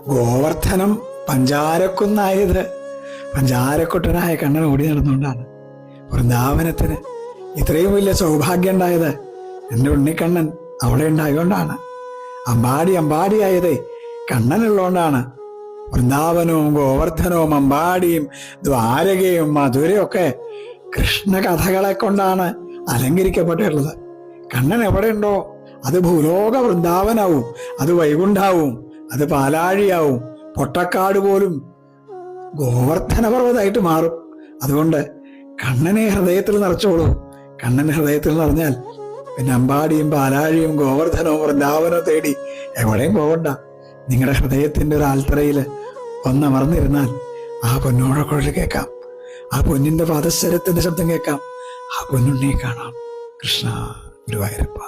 ഗോവർദ്ധനം പഞ്ചാരക്കുന്നായത് പഞ്ചാരക്കുട്ടനായ കണ്ണൻ ഓടി നടന്നുകൊണ്ടാണ്. വൃന്ദാവനത്തിന് ഇത്രയും വലിയ സൗഭാഗ്യം ഉണ്ടായത് എൻ്റെ ഉണ്ണിക്കണ്ണൻ അവിടെ ഉണ്ടായതുകൊണ്ടാണ്. അമ്പാടിയായതേ കണ്ണനുള്ളതുകൊണ്ടാണ്. വൃന്ദാവനവും ഗോവർദ്ധനവും അമ്പാടിയും ദ്വാരകയും മധുരയും ഒക്കെ കൃഷ്ണകഥകളെ കൊണ്ടാണ് അലങ്കരിക്കപ്പെട്ടിട്ടുള്ളത്. കണ്ണൻ എവിടെയുണ്ടോ അത് ഭൂലോക വൃന്ദാവനാവും, അത് വൈകുണ്ഠാവും, അത് പാലാഴിയാവും, പൊട്ടക്കാട് പോലും ഗോവർദ്ധന പർവ്വതമായിട്ട് മാറും. അതുകൊണ്ട് കണ്ണനെ ഹൃദയത്തിൽ നിറച്ചോളൂ. കണ്ണൻ ഹൃദയത്തിൽ നിറഞ്ഞാൽ പിന്നെ അമ്പാടിയും പാലാഴിയും ഗോവർദ്ധനവും വൃന്ദാവനവും തേടി എവിടെയും പോകണ്ട. നിങ്ങളുടെ ഹൃദയത്തിൻ്റെ ഒരു ആൽത്തറയിൽ ഒന്നമർന്നിരുന്നാൽ ആ പൊന്നോഴക്കുഴൽ കേൾക്കാം, ആ പൊന്നിന്റെ പാദസ്വരത്തിന്റെ ശബ്ദം കേൾക്കാം, ആ പൊന്നുണ്ണിയെ കാണാം. കൃഷ്ണ ഗുരുവായൂരപ്പ.